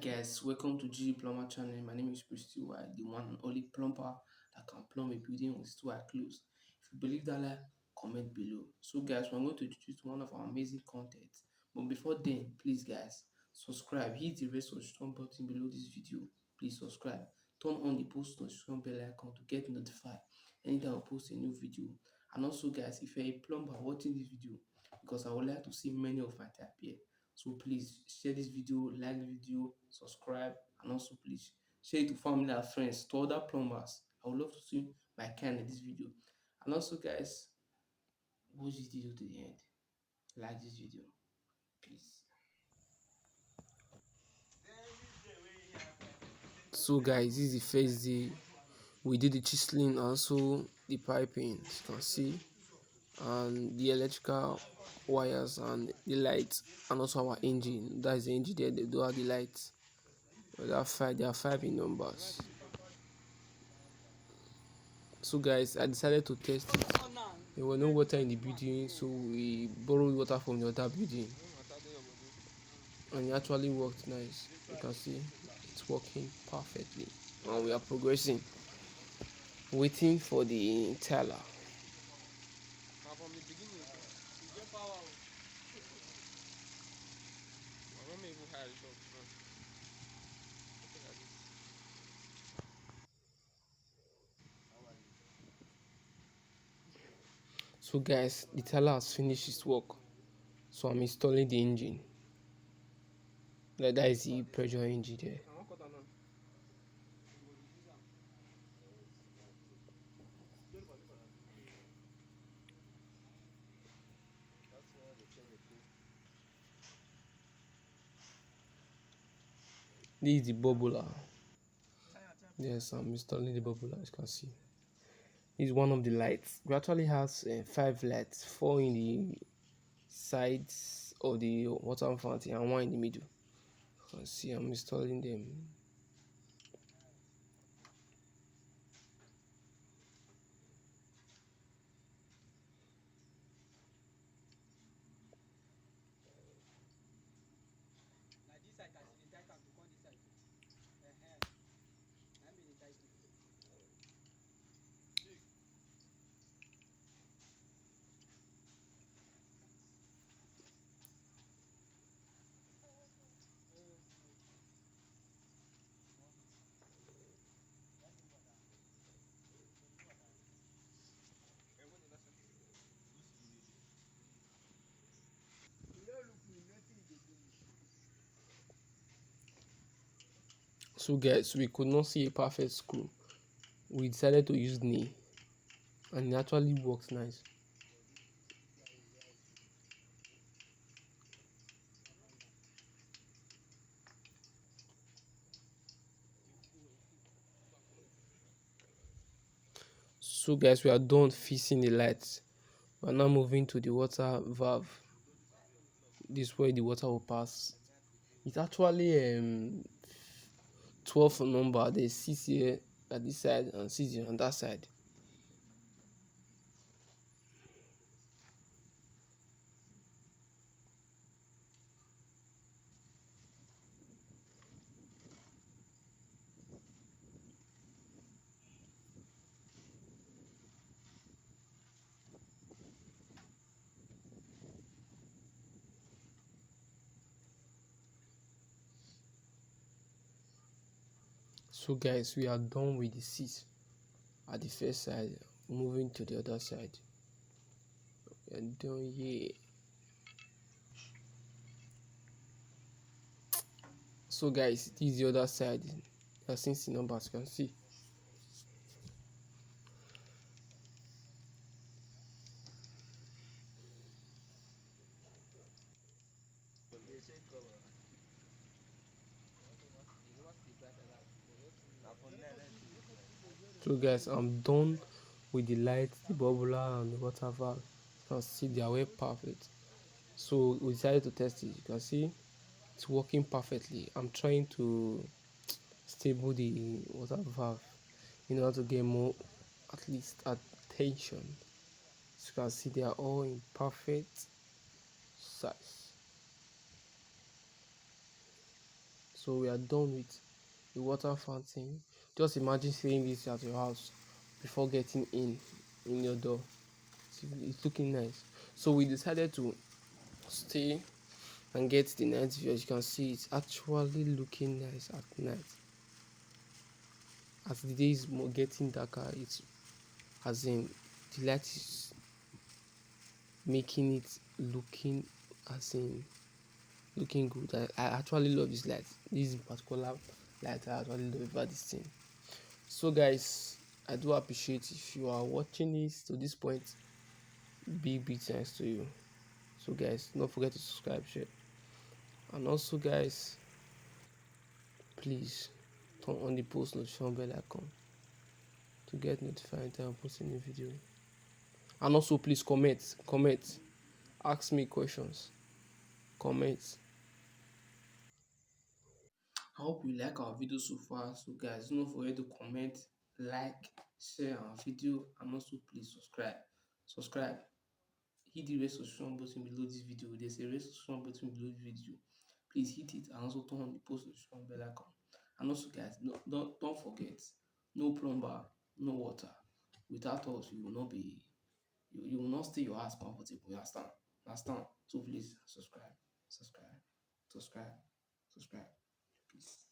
Guys, welcome to G Plumber channel. My name is Christy White, the one and only plumber that can plumb a building with two eye closed. If you believe that, comment below. So guys, we're going to introduce one of our amazing content. But before then, please guys, subscribe. Hit the red subscription button below this video. Please subscribe. Turn on the post notification bell icon to get notified anytime I post a new video. And also guys, if you're a plumber watching this video, because I would like to see many of my type here. So please share this video, like the video, subscribe, and also please share it to family and friends, to other plumbers. I would love to see my kind in this video. And also guys, watch this video to the end. Like this video, please. So guys, this is the first day we did the chiseling, also the piping, as you can see, and the electrical wires and the lights, and also our engine. That is the engine there. They do have the lights. There are five in numbers. So guys, I decided to test it. There was no water in the building, so we borrowed water from the other building, and it actually worked nice. You can see it's working perfectly, and we are progressing, waiting for the teller. So guys, the teller has finished his work, so I'm installing the engine. That is the pressure engine there. This is the bubbler. Yes, I'm installing the bubbler, as you can see. This is one of the lights. We actually has 5 lights, 4 in the sides of the water fountain and 1 in the middle. You can see I'm installing them. So guys, we could not see a perfect screw. We decided to use nail, and it actually works nice. So guys, we are done fixing the lights. We are now moving to the water valve. This is where the water will pass. It's actually 12 number. There's 6 here at this side and 6 here on that side. So guys, we are done with the 6 at the first side. Moving to the other side. We are done here. So guys, this is the other side. There are 60 numbers, you can see. So guys, I'm done with the light, the bubbler, and the water valve. You can see they are well perfect. So we decided to test it. You can see it's working perfectly. I'm trying to stable the water valve in order to get more, at least, attention. As you can see, they are all in perfect size. So we are done with the water fountain. Just imagine seeing this at your house before getting in your door. It's looking nice. So we decided to stay and get the night view. As you can see, it's actually looking nice at night. As the day is more getting darker, it's as in the light is making it looking as in looking good. I actually love this light. This particular light I actually love about this thing. So guys, I do appreciate if you are watching this to this point. Big thanks to you. So guys, don't forget to subscribe, share, and also guys, please turn on the post notification bell icon to get notified anytime I post a new video. And also please comment, ask me questions, comment. I hope you like our video so far. So guys, don't forget to comment, like, share our video, and also please subscribe. Subscribe. Hit the red subscription button below this video. There's a red subscription button below this video. Please hit it and also turn on the post notification bell icon. And also guys, don't forget, no plumber, no water. Without us, you will not stay your house comfortable. You understand? Understand? So please subscribe, subscribe, subscribe, subscribe. Peace.